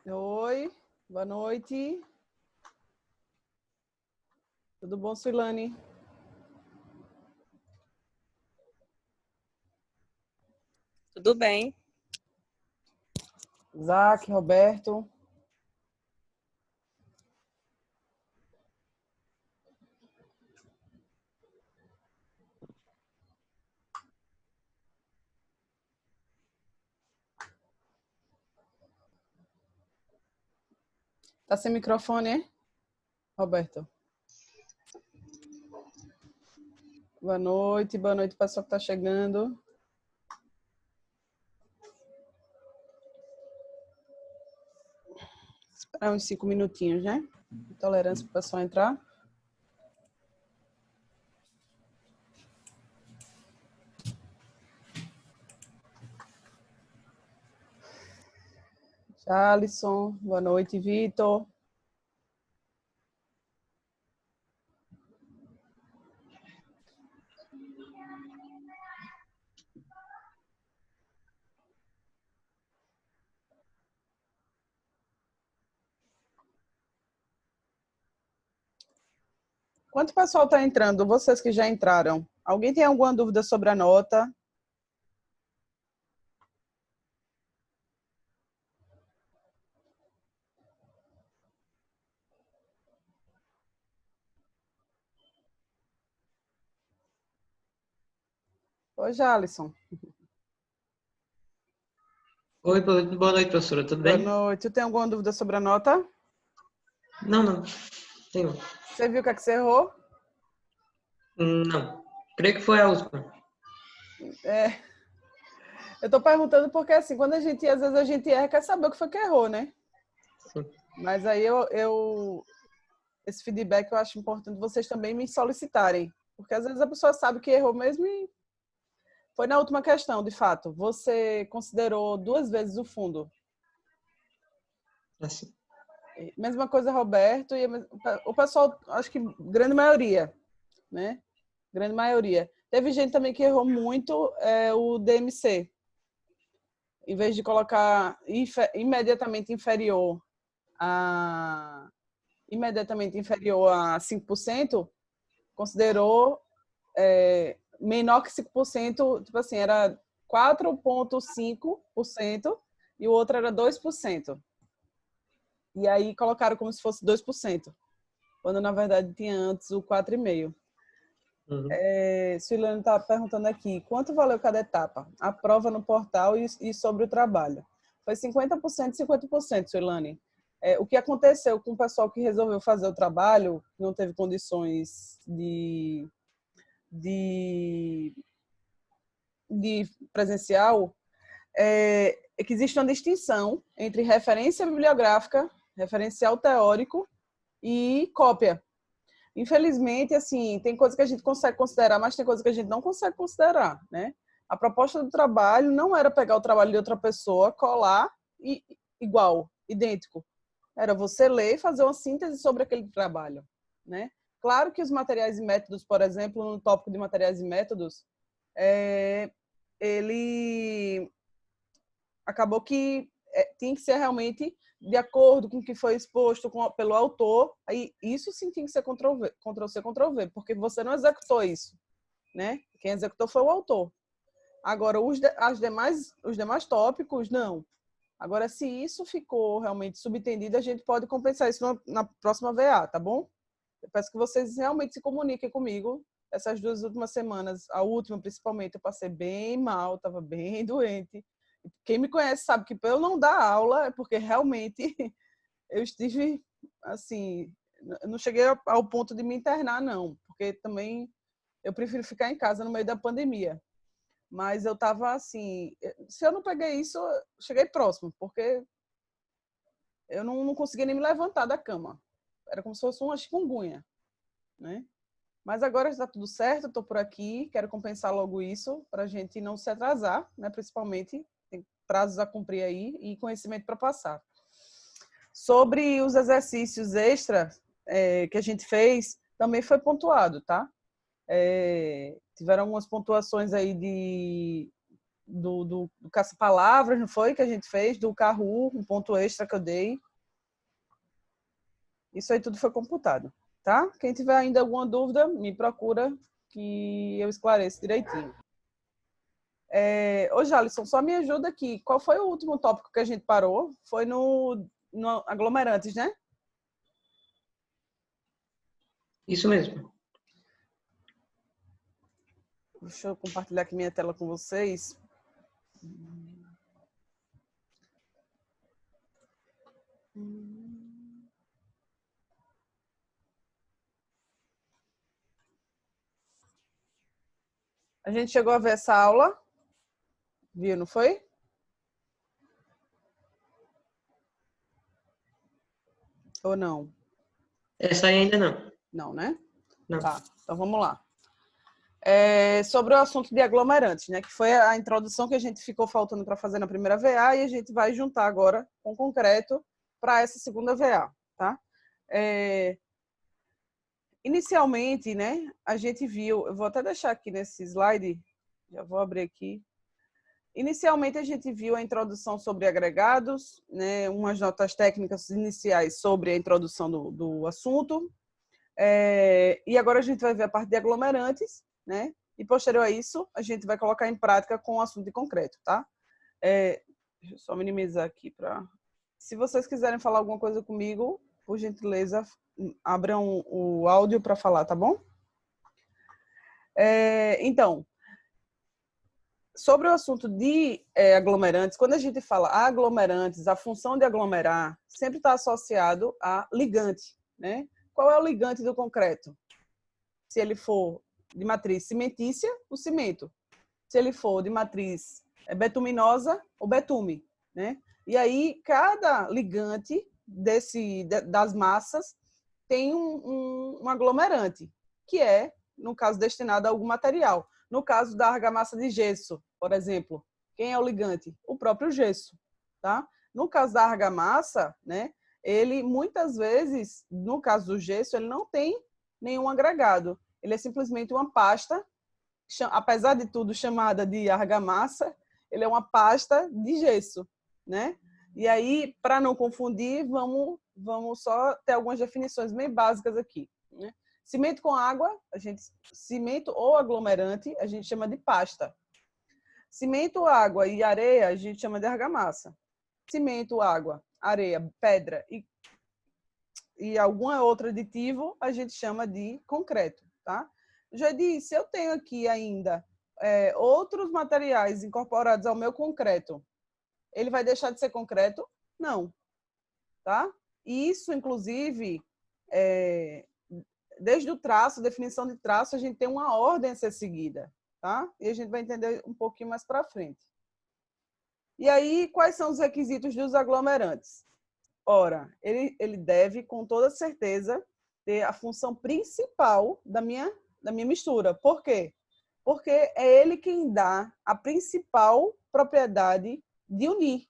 Oi, boa noite. Tudo bom, Suilane? Tudo bem. Isaac, Roberto. Tá sem microfone, hein, Roberto? Boa noite, pessoal que tá chegando. Esperar uns 5 minutinhos, né? Tolerância para o pessoal entrar. Alisson, boa noite, Vitor. Quanto pessoal está entrando? Vocês que já entraram. Alguém tem alguma dúvida sobre a nota? Oi, Alisson. Oi, boa noite, professora. Tudo Boa bem? noite. Tu tem alguma dúvida sobre a nota? Não. Tenho. Você viu o que é que você errou? Não. Creio que foi a última. Eu tô perguntando porque, assim, quando às vezes a gente erra, quer saber o que foi que errou, né? Sim. Mas aí esse feedback eu acho importante vocês também me solicitarem. Porque às vezes a pessoa sabe que errou mesmo e foi na última questão, de fato. Você considerou 2 vezes o fundo. Assim. Mesma coisa, Roberto, e o pessoal, acho que grande maioria, né? Grande maioria. Teve gente também que errou muito o DMC. Em vez de colocar imediatamente inferior a 5%, considerou menor que 5%, tipo assim, era 4,5% e o outro era 2%. E aí colocaram como se fosse 2%, quando na verdade tinha antes o 4,5%. Suilane está perguntando aqui, quanto valeu cada etapa? A prova no portal e sobre o trabalho. Foi 50% e 50%, Suilane. O que aconteceu com o pessoal que resolveu fazer o trabalho, não teve condições de presencial, é que existe uma distinção entre referência bibliográfica, referencial teórico e cópia. Infelizmente, assim, tem coisa que a gente consegue considerar, mas tem coisa que a gente não consegue considerar, né? A proposta do trabalho não era pegar o trabalho de outra pessoa, colar e igual, idêntico. Era você ler e fazer uma síntese sobre aquele trabalho, né? Claro que os materiais e métodos, por exemplo, no tópico de materiais e métodos, ele acabou que tinha que ser realmente de acordo com o que foi exposto pelo autor. Aí isso sim tem que ser Ctrl+C, Ctrl+V, porque você não executou isso, né? Quem executou foi o autor. Agora, os demais tópicos, não. Agora, se isso ficou realmente subentendido, a gente pode compensar isso na próxima VA, tá bom? Eu peço que vocês realmente se comuniquem comigo. Essas 2 últimas semanas, a última principalmente, eu passei bem mal, estava bem doente. Quem me conhece sabe que para eu não dar aula é porque realmente eu estive, assim, eu não cheguei ao ponto de me internar, não, porque também eu prefiro ficar em casa no meio da pandemia. Mas eu estava assim, se eu não peguei isso, eu cheguei próximo, porque eu não conseguia nem me levantar da cama. Era como se fosse uma chikungunya, né? Mas agora está tudo certo, estou por aqui, quero compensar logo isso, para a gente não se atrasar, né? Principalmente, tem prazos a cumprir aí e conhecimento para passar. Sobre os exercícios extras que a gente fez, também foi pontuado, tá? Tiveram algumas pontuações aí do caça-palavras, não foi? Que a gente fez, do Kahoot, um ponto extra que eu dei. Isso aí tudo foi computado, tá? Quem tiver ainda alguma dúvida, me procura que eu esclareço direitinho. Ô, Jalisson, só me ajuda aqui. Qual foi o último tópico que a gente parou? Foi no aglomerantes, né? Isso mesmo. Deixa eu compartilhar aqui minha tela com vocês. A gente chegou a ver essa aula. Viu, não foi? Ou não? Essa aí ainda não. Não, né? Não. Tá, então vamos lá. Sobre o assunto de aglomerantes, né? Que foi a introdução que a gente ficou faltando para fazer na primeira VA e a gente vai juntar agora com concreto para essa segunda VA, tá? Inicialmente, né? A gente viu, eu vou até deixar aqui nesse slide, já vou abrir aqui. Inicialmente, a gente viu a introdução sobre agregados, né? Umas notas técnicas iniciais sobre a introdução do assunto. E agora a gente vai ver a parte de aglomerantes, né? E posterior a isso, a gente vai colocar em prática com o assunto de concreto, tá? Deixa eu só minimizar aqui para... Se vocês quiserem falar alguma coisa comigo, por gentileza, abram o áudio para falar, tá bom? Então, sobre o assunto de aglomerantes, quando a gente fala aglomerantes, a função de aglomerar sempre está associado a ligante, né? Qual é o ligante do concreto? Se ele for de matriz cimentícia, o cimento. Se ele for de matriz betuminosa, o betume, né? E aí, cada ligante das massas tem um aglomerante, que é, no caso, destinado a algum material. No caso da argamassa de gesso, por exemplo, quem é o ligante? O próprio gesso, tá? No caso da argamassa, né? Ele, muitas vezes, no caso do gesso, ele não tem nenhum agregado. Ele é simplesmente uma pasta, apesar de tudo chamada de argamassa, ele é uma pasta de gesso, né? E aí, para não confundir, vamos só ter algumas definições bem básicas aqui, né? Cimento com água, cimento ou aglomerante, a gente chama de pasta. Cimento, água e areia, a gente chama de argamassa. Cimento, água, areia, pedra e algum outro aditivo, a gente chama de concreto, tá? Já disse, se eu tenho aqui ainda outros materiais incorporados ao meu concreto, ele vai deixar de ser concreto? Não, tá? Isso, inclusive, desde o traço, definição de traço, a gente tem uma ordem a ser seguida, tá? E a gente vai entender um pouquinho mais para frente. E aí, quais são os requisitos dos aglomerantes? Ora, ele deve, com toda certeza, ter a função principal da minha mistura. Por quê? Porque é ele quem dá a principal propriedade de unir.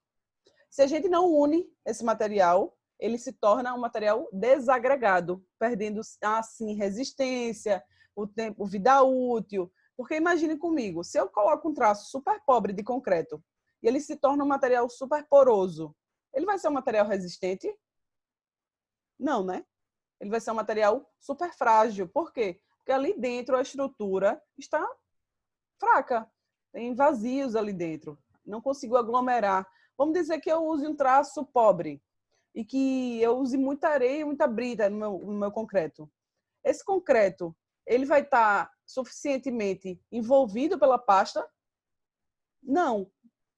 Se a gente não une esse material, ele se torna um material desagregado, perdendo, assim, resistência, o tempo, vida útil. Porque imagine comigo, se eu coloco um traço super pobre de concreto e ele se torna um material super poroso, ele vai ser um material resistente? Não, né? Ele vai ser um material super frágil. Por quê? Porque ali dentro a estrutura está fraca. Tem vazios ali dentro. Não consigo aglomerar. Vamos dizer que eu use um traço pobre e que eu use muita areia e muita brita no meu concreto. Esse concreto, ele vai estar suficientemente envolvido pela pasta? Não.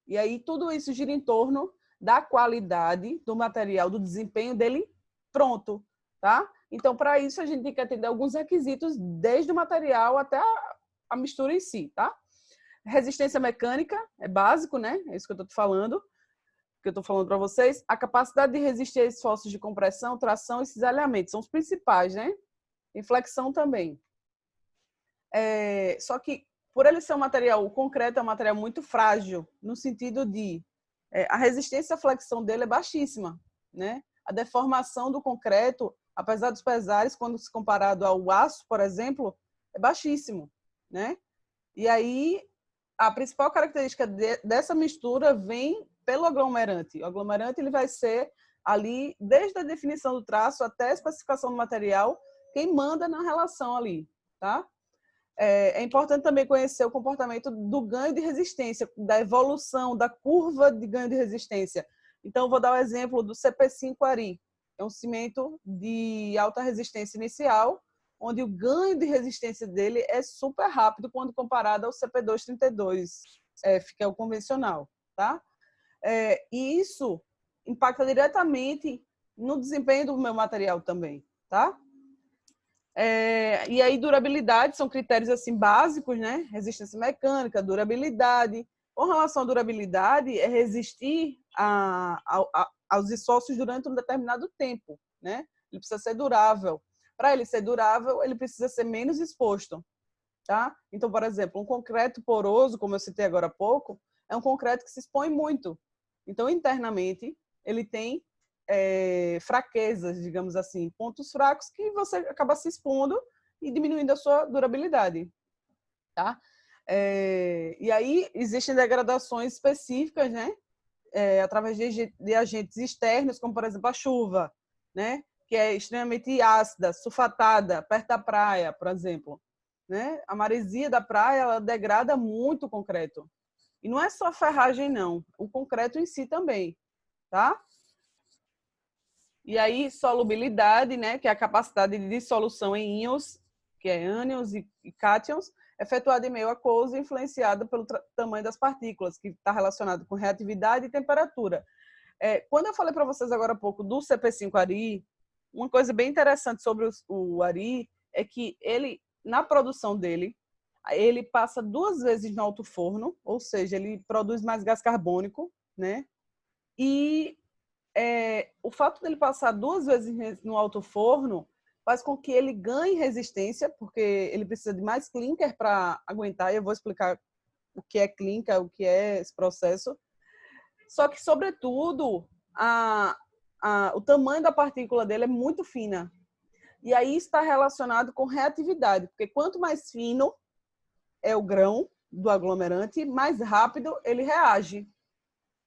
E aí tudo isso gira em torno da qualidade do material, do desempenho dele pronto, tá? Então, para isso, a gente tem que atender alguns requisitos, desde o material até a mistura em si, tá? Resistência mecânica, é básico, né? É isso que eu estou falando, que eu estou falando para vocês. A capacidade de resistir a esforços de compressão, tração e cisalhamento, são os principais, né? E flexão também. Só que, por ele ser um material, o concreto é um material muito frágil, no sentido de a resistência à flexão dele é baixíssima, né? A deformação do concreto, apesar dos pesares, quando se comparado ao aço, por exemplo, é baixíssimo, né? E aí, a principal característica dessa mistura vem pelo aglomerante. O aglomerante ele vai ser ali, desde a definição do traço até a especificação do material, quem manda na relação ali, tá? É importante também conhecer o comportamento do ganho de resistência, da evolução, da curva de ganho de resistência. Então, vou dar o exemplo do CP5-Ari. É um cimento de alta resistência inicial, onde o ganho de resistência dele é super rápido quando comparado ao CP2-32, que é o convencional, tá? E isso impacta diretamente no desempenho do meu material também, tá? E aí, durabilidade são critérios assim básicos, né? Resistência mecânica, durabilidade. Com relação à durabilidade, é resistir aos esforços durante um determinado tempo, né? Ele precisa ser durável. Para ele ser durável, ele precisa ser menos exposto, tá? Então, por exemplo, um concreto poroso, como eu citei agora há pouco, é um concreto que se expõe muito. Então, internamente, ele tem fraquezas, digamos assim, pontos fracos que você acaba se expondo e diminuindo a sua durabilidade, tá? E aí existem degradações específicas, né? Através de agentes externos, como por exemplo a chuva, né? Que é extremamente ácida, sulfatada, perto da praia, por exemplo, né? A maresia da praia ela degrada muito o concreto. E não é só a ferragem, não. O concreto em si também, tá? E aí, solubilidade, né, que é a capacidade de dissolução em íons, que é ânions e cátions, efetuada em meio aquoso e influenciada pelo tamanho das partículas, que está relacionado com reatividade e temperatura. Quando eu falei para vocês agora há pouco do CP5-Ari, uma coisa bem interessante sobre o Ari é que ele, na produção dele, ele passa 2 vezes no alto forno, ou seja, ele produz mais gás carbônico, né? E o fato dele passar 2 vezes no alto forno faz com que ele ganhe resistência, porque ele precisa de mais clinker para aguentar, e eu vou explicar o que é clinker, o que é esse processo. Só que, sobretudo, o tamanho da partícula dele é muito fina. E aí está relacionado com reatividade, porque quanto mais fino é o grão do aglomerante, mais rápido ele reage.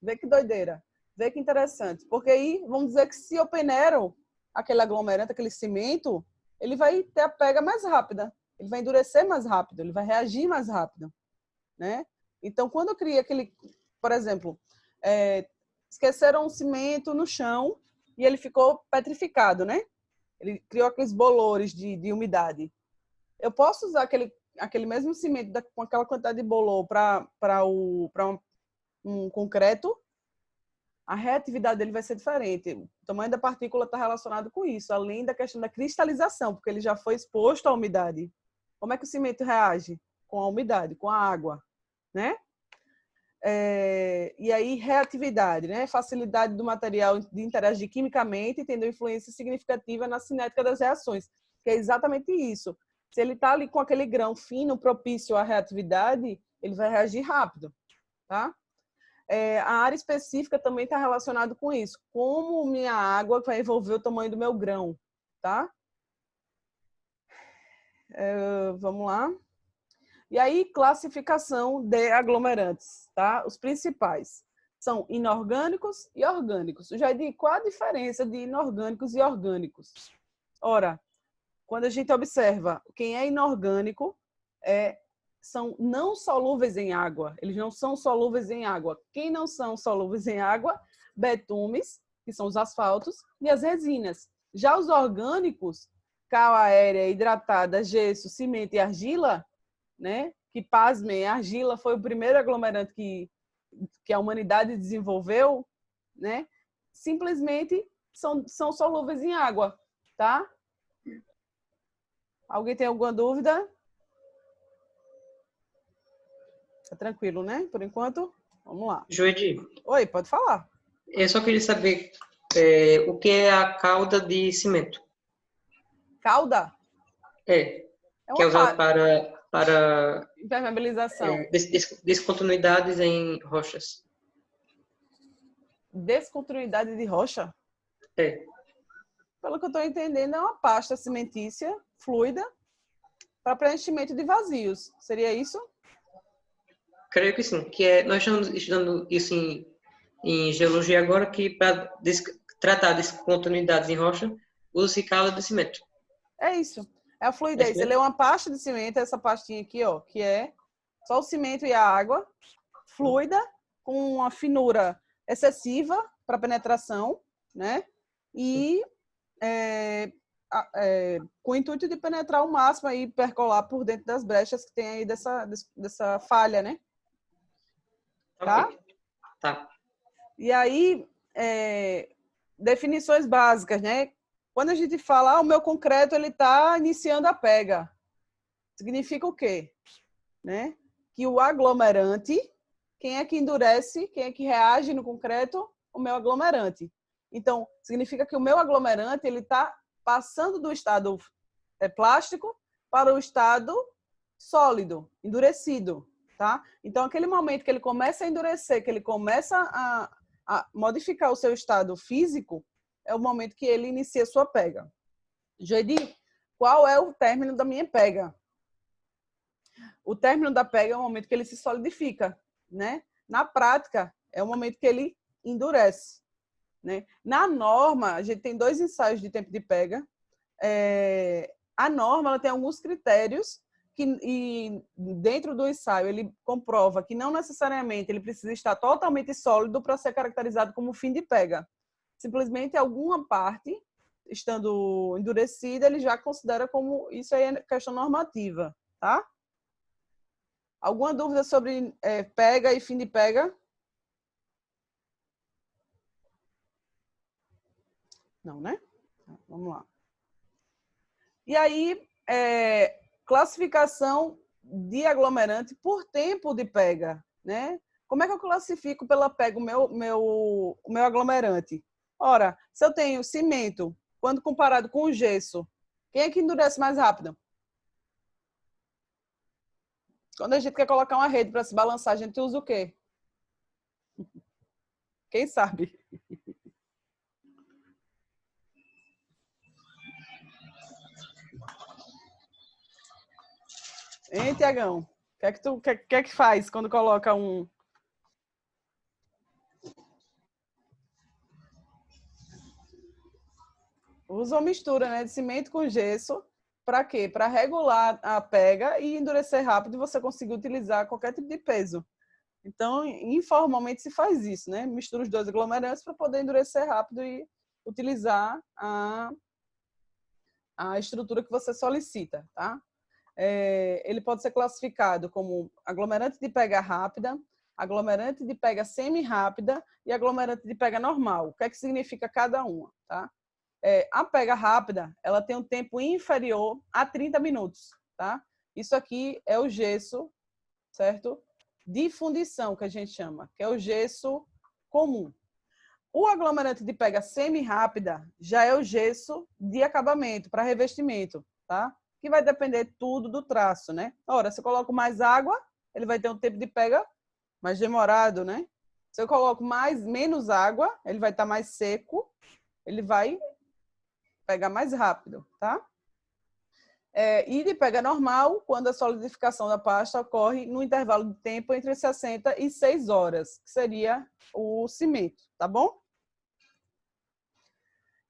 Vê que doideira. Vê que interessante. Porque aí, vamos dizer que se eu peneiro aquele aglomerante, aquele cimento, ele vai ter a pega mais rápida. Ele vai endurecer mais rápido, ele vai reagir mais rápido, né? Então, quando eu criei aquele... Por exemplo, esqueceram um cimento no chão e ele ficou petrificado, né? Ele criou aqueles bolores de umidade. Eu posso usar aquele mesmo cimento com aquela quantidade de bolor para um concreto, a reatividade dele vai ser diferente. O tamanho da partícula está relacionado com isso, além da questão da cristalização, porque ele já foi exposto à umidade. Como é que o cimento reage? Com a umidade, com a água, né? E aí, reatividade, né? Facilidade do material de interagir quimicamente, tendo influência significativa na cinética das reações, que é exatamente isso. Se ele está ali com aquele grão fino, propício à reatividade, ele vai reagir rápido, tá? A área específica também está relacionada com isso. Como minha água vai envolver o tamanho do meu grão, tá? Vamos lá. E aí, classificação de aglomerantes, tá? Os principais são inorgânicos e orgânicos. Já digo, qual a diferença de inorgânicos e orgânicos? Ora, quando a gente observa quem é inorgânico, são não solúveis em água. Eles não são solúveis em água. Quem não são solúveis em água? Betumes, que são os asfaltos, e as resinas. Já os orgânicos, cal aérea, hidratada, gesso, cimento e argila, né? Que, pasmem, a argila foi o primeiro aglomerante que a humanidade desenvolveu, né? Simplesmente são solúveis em água, tá? Alguém tem alguma dúvida? Tá tranquilo, né? Por enquanto, vamos lá. Joedi, Oi, pode falar. eu só queria saber o que é a cauda de cimento. Cauda? Que é uma usada para impermeabilização. descontinuidades em rochas. Descontinuidade de rocha? Pelo que eu estou entendendo, é uma pasta cimentícia fluida para preenchimento de vazios. Seria isso? creio que sim. Nós estamos estudando isso em geologia agora, que para tratar descontinuidades em rocha, usa-se calda de cimento. É isso. É a fluidez. Ele é uma pasta de cimento, essa pastinha aqui, ó, que é só o cimento e a água, fluida, com uma finura excessiva para penetração, né? E com o intuito de penetrar o máximo e percolar por dentro das brechas que tem aí dessa falha, né? Tá? Ok. Tá. E aí, definições básicas, né? Quando a gente fala, o meu concreto ele está iniciando a pega, significa o quê? Né? Que o aglomerante, quem é que endurece, quem é que reage no concreto? O meu aglomerante. Então, significa que o meu aglomerante ele está passando do estado plástico para o estado sólido, endurecido, tá? Então, aquele momento que ele começa a endurecer, que ele começa a modificar o seu estado físico, é o momento que ele inicia sua pega. Jeidi, qual é o término da minha pega? O término da pega é o momento que ele se solidifica, né? Na prática, é o momento que ele endurece, né? Na norma, a gente tem 2 ensaios de tempo de pega. A norma ela tem alguns critérios e dentro do ensaio ele comprova que não necessariamente ele precisa estar totalmente sólido para ser caracterizado como fim de pega. Simplesmente alguma parte estando endurecida, ele já considera como isso aí é questão normativa, tá? Alguma dúvida sobre pega e fim de pega? Não, né? Vamos lá. E aí, classificação de aglomerante por tempo de pega, né? Como é que eu classifico pela pega o meu aglomerante? Ora, se eu tenho cimento, quando comparado com o gesso, quem é que endurece mais rápido? Quando a gente quer colocar uma rede para se balançar, a gente usa o quê? Quem sabe? Hein, Tiagão? O que é que faz quando coloca um... Usa uma mistura, né, de cimento com gesso. Para quê? Para regular a pega e endurecer rápido e você conseguir utilizar qualquer tipo de peso. Então, informalmente se faz isso, né? Mistura os 2 aglomerantes para poder endurecer rápido e utilizar a estrutura que você solicita, tá? Ele pode ser classificado como aglomerante de pega rápida, aglomerante de pega semi-rápida e aglomerante de pega normal. O que é que significa cada uma, tá? A pega rápida, ela tem um tempo inferior a 30 minutos, tá? Isso aqui é o gesso, certo? De fundição, que a gente chama, que é o gesso comum. O aglomerante de pega semi-rápida já é o gesso de acabamento, para revestimento, tá? Que vai depender tudo do traço, né? Ora, se eu coloco mais água, ele vai ter um tempo de pega mais demorado, né? Se eu coloco menos água, ele vai estar mais seco, ele vai pegar mais rápido, tá? E de pega normal, quando a solidificação da pasta ocorre no intervalo de tempo entre 60 e 6 horas, que seria o cimento, tá bom?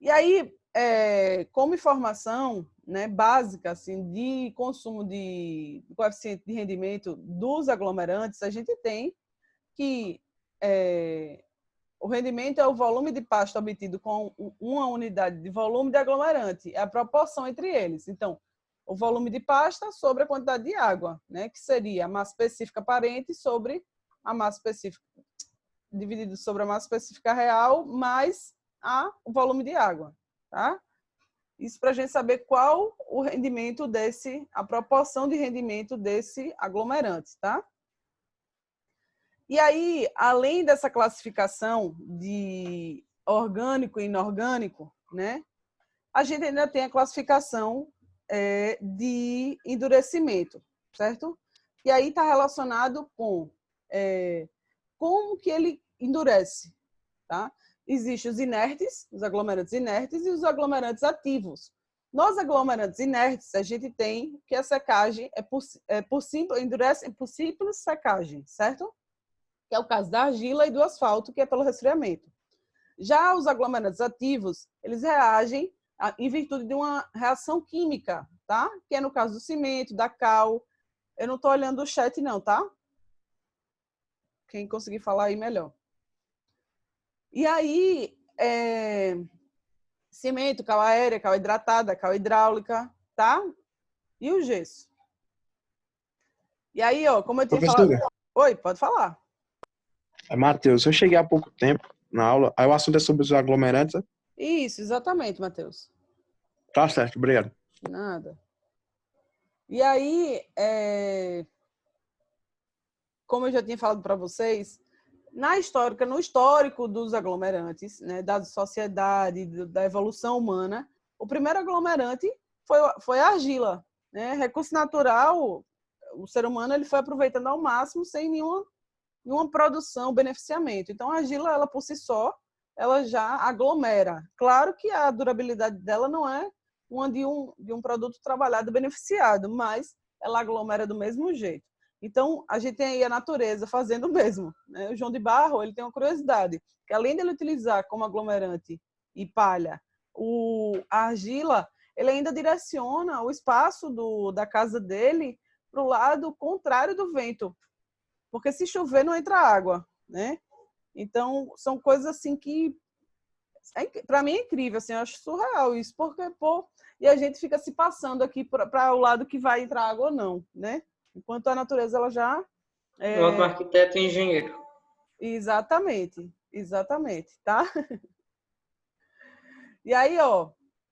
E aí, como informação, né, básica assim, de consumo de coeficiente de rendimento dos aglomerantes, a gente tem que o rendimento é o volume de pasta obtido com uma unidade de volume de aglomerante, é a proporção entre eles. Então, o volume de pasta sobre a quantidade de água, né, que seria a massa específica aparente sobre a massa específica, dividido sobre a massa específica real, mais o volume de água, tá? Isso para a gente saber qual o rendimento a proporção de rendimento desse aglomerante, tá? E aí, além dessa classificação de orgânico e inorgânico, né, a gente ainda tem a classificação de endurecimento, certo? E aí está relacionado com como que ele endurece, tá? Existem os inertes, os aglomerantes inertes e os aglomerantes ativos. Nos aglomerantes inertes, a gente tem que a secagem endurece por simples secagem, certo? Que é o caso da argila e do asfalto, que é pelo resfriamento. Já os aglomerantes ativos, eles reagem em virtude de uma reação química, tá? Que é no caso do cimento, da cal. Eu não estou olhando o chat não, tá? Quem conseguir falar aí, melhor. E aí, cimento, cal aérea, cal hidratada, cal hidráulica, tá? E o gesso. E aí, ó, como eu tinha falado... Oi, pode falar. Matheus, eu cheguei há pouco tempo na aula, aí o assunto é sobre os aglomerantes. Isso, exatamente, Matheus. Tá certo, obrigado. Nada. E aí, como eu já tinha falado para vocês, no histórico dos aglomerantes, né, da sociedade, da evolução humana, o primeiro aglomerante foi a argila, né? Recurso natural, o ser humano ele foi aproveitando ao máximo sem nenhuma produção, beneficiamento. Então, a argila, ela por si só, ela já aglomera. Claro que a durabilidade dela não é uma de um produto trabalhado beneficiado, mas ela aglomera do mesmo jeito. Então, a gente tem aí a natureza fazendo o mesmo, né? O João de Barro, ele tem uma curiosidade, que além dele utilizar como aglomerante e palha a argila, ele ainda direciona o espaço da casa dele para o lado contrário do vento, porque se chover não entra água, né? Então, são coisas assim que, para mim, é incrível, assim, eu acho surreal isso, porque, e a gente fica se passando aqui para o lado que vai entrar água ou não, né? Enquanto a natureza, ela já... Um ótimo arquiteto e engenheiro. Exatamente, tá? E aí, ó,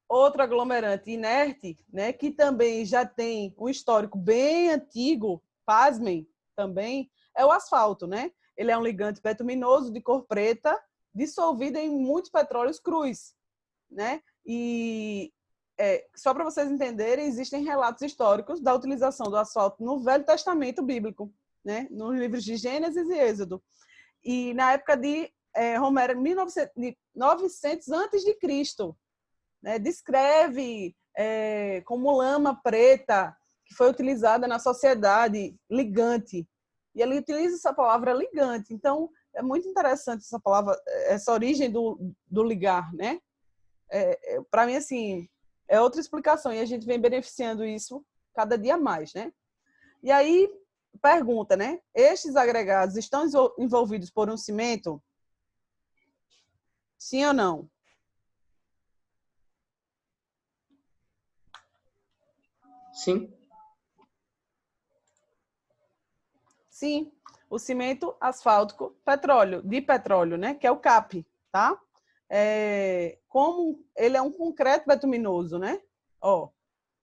outro aglomerante inerte, né, que também já tem um histórico bem antigo, pasmem, também, é o asfalto, né? Ele é um ligante betuminoso de cor preta, dissolvido em muitos petróleos crus, né? E só para vocês entenderem, existem relatos históricos da utilização do asfalto no Velho Testamento bíblico, né? Nos livros de Gênesis e Êxodo. E na época de Romero, 900 antes de Cristo, né? Descreve como lama preta que foi utilizada na sociedade, ligante. E ele utiliza essa palavra ligante. Então, é muito interessante essa palavra, essa origem do ligar, né? Para mim, assim, é outra explicação. E a gente vem beneficiando isso cada dia mais, né? E aí, pergunta, né? Estes agregados estão envolvidos por um cimento? Sim ou não? Sim. Sim. O cimento asfáltico de petróleo, né? Que é o CAP, tá? Como ele é um concreto betuminoso, né? Ó,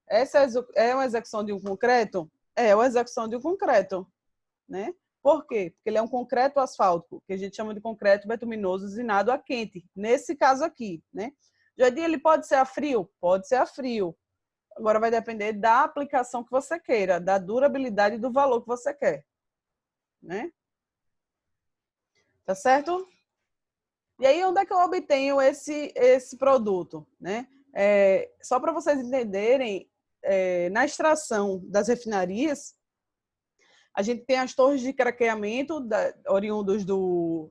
essa é uma execução de um concreto? É uma execução de um concreto, né? Por quê? Porque ele é um concreto asfáltico, que a gente chama de concreto betuminoso usinado a quente, nesse caso aqui, né? Jardim, ele pode ser a frio? Pode ser a frio. Agora vai depender da aplicação que você queira, da durabilidade e do valor que você quer, né? Tá certo? E aí, onde é que eu obtenho esse produto, né? Só para vocês entenderem, na extração das refinarias, a gente tem as torres de craqueamento oriundos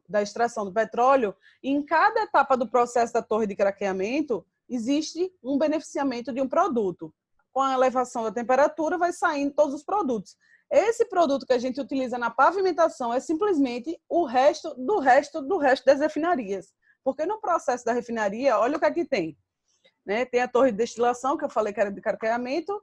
da extração do petróleo, e em cada etapa do processo da torre de craqueamento existe um beneficiamento de um produto. Com a elevação da temperatura, vai saindo todos os produtos. Esse produto que a gente utiliza na pavimentação é simplesmente o resto das refinarias. Porque no processo da refinaria, olha o que aqui tem. Né? Tem a torre de destilação, que eu falei que era de craqueamento,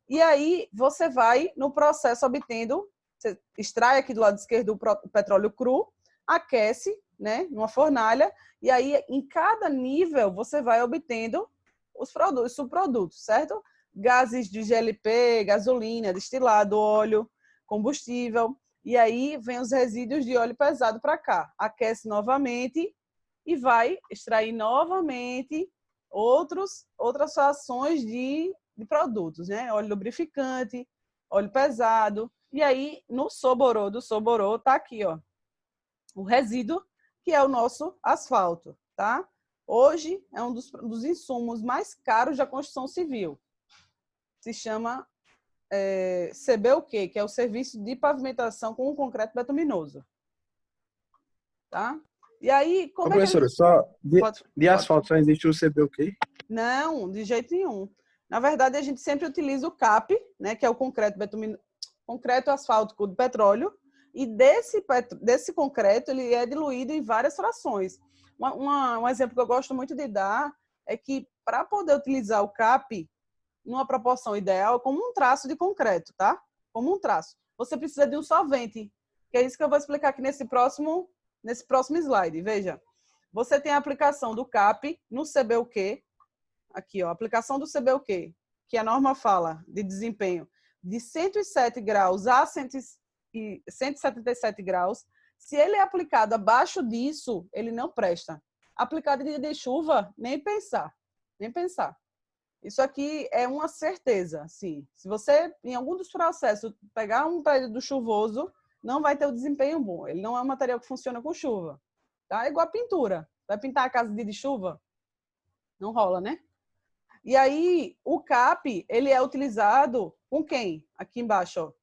e aí você vai no processo obtendo, você extrai aqui do lado esquerdo o petróleo cru, aquece, né, numa fornalha, e aí em cada nível você vai obtendo os subprodutos, certo? Gases de GLP, gasolina, destilado, óleo, combustível, e aí vem os resíduos de óleo pesado para cá. Aquece novamente e vai extrair novamente outras frações de produtos, né? Óleo lubrificante, óleo pesado. E aí, do Soborô, tá aqui, ó, o resíduo, que é o nosso asfalto, tá? Hoje é um dos insumos mais caros da construção civil. Se chama CBUQ, que é o Serviço de Pavimentação com Concreto Betuminoso. Tá? E aí, Ô, como é que a professora, gente... só Pode. de asfalto só existe o CB o quê? Não, de jeito nenhum. Na verdade, a gente sempre utiliza o CAP, né, que é o concreto asfáltico de petróleo, e desse concreto ele é diluído em várias frações. Um exemplo que eu gosto muito de dar é que, para poder utilizar o CAP numa proporção ideal, como um traço de concreto, tá? Como um traço. Você precisa de um solvente, que é isso que eu vou explicar aqui nesse próximo slide. Veja, você tem a aplicação do CAP no CBUQ, aqui, ó, a aplicação do CBUQ, que a norma fala de desempenho de 107 graus a 177 graus. Se ele é aplicado abaixo disso, ele não presta. Aplicado em dia de chuva, nem pensar. Nem pensar. Isso aqui é uma certeza, sim. Se você, em algum dos processos, pegar um período chuvoso, não vai ter o desempenho bom. Ele não é um material que funciona com chuva. Tá? É igual a pintura. Vai pintar a casa de chuva? Não rola, né? E aí, o CAP, ele é utilizado com quem? Aqui embaixo, ó.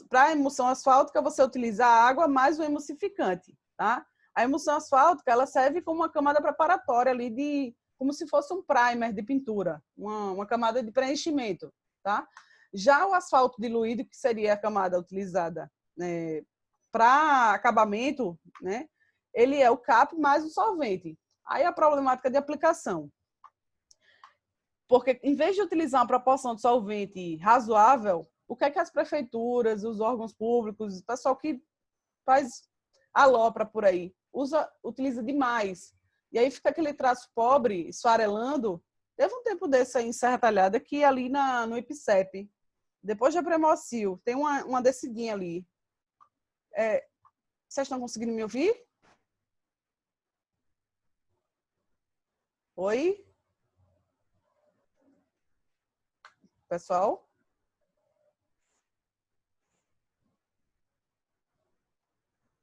Para a emulsão asfáltica, você utiliza a água mais o emulsificante, tá? A emulsão asfáltica, ela serve como uma camada preparatória ali como se fosse um primer de pintura, uma camada de preenchimento, tá? Já o asfalto diluído, que seria a camada utilizada, né, para acabamento, né? Ele é o CAP mais o solvente. Aí a problemática de aplicação. Porque, em vez de utilizar uma proporção de solvente razoável, o que é que as prefeituras, os órgãos públicos, o pessoal que faz alopra por aí, utiliza demais. E aí fica aquele traço pobre, esfarelando. Teve um tempo desse aí em Serra Talhada, que ali no IPCEP, depois da Premocil, tem uma descidinha ali. Vocês estão conseguindo me ouvir? Oi? Pessoal?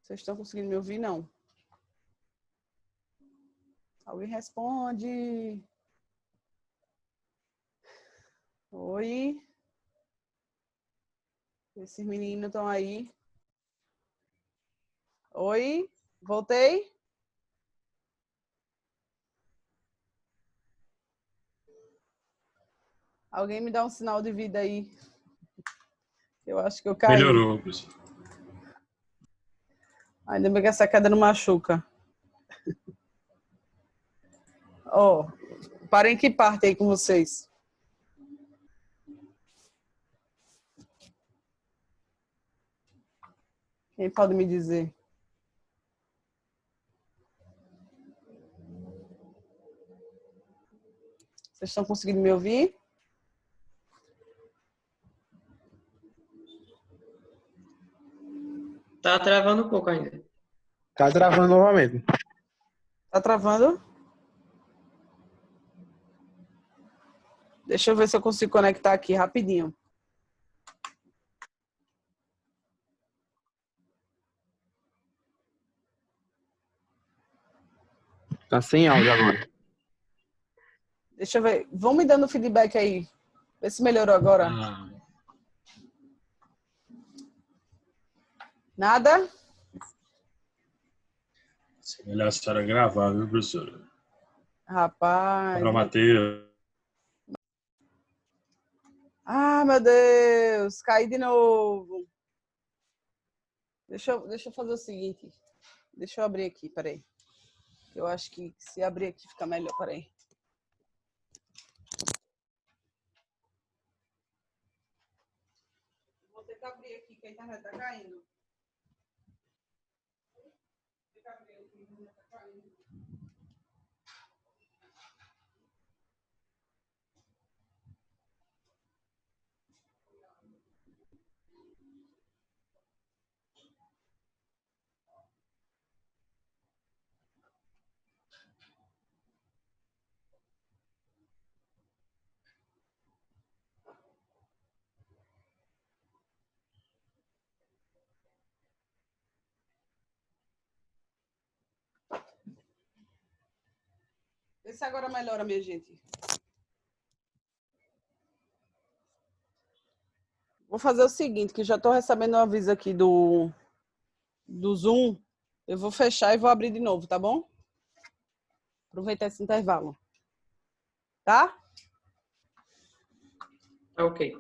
Vocês estão conseguindo me ouvir? Não. Alguém responde. Oi? Esses meninos estão aí. Oi? Voltei? Alguém me dá um sinal de vida aí. Eu acho que eu caí. Melhorou, professor. Ainda bem que essa queda não machuca. Ó, parem que parte aí com vocês. Quem pode me dizer? Vocês estão conseguindo me ouvir? Tá travando um pouco ainda. Tá travando novamente. Tá travando? Deixa eu ver se eu consigo conectar aqui rapidinho. Tá sem áudio agora. Deixa eu ver. Vão me dando feedback aí. Vê se melhorou agora. Nada? Se é melhor a senhora gravar, viu, professora? Rapaz. Para Matheus. Ah, meu Deus. Caí de novo. Deixa eu fazer o seguinte. Deixa eu abrir aqui, peraí. Eu acho que se abrir aqui fica melhor, peraí. Vou ter que abrir aqui, que a internet tá caindo. Vou ter que abrir aqui, a internet tá caindo. Vê se agora melhora, minha gente. Vou fazer o seguinte, que já estou recebendo um aviso aqui do Zoom. Eu vou fechar e vou abrir de novo, tá bom? Aproveitar esse intervalo. Tá? Ok.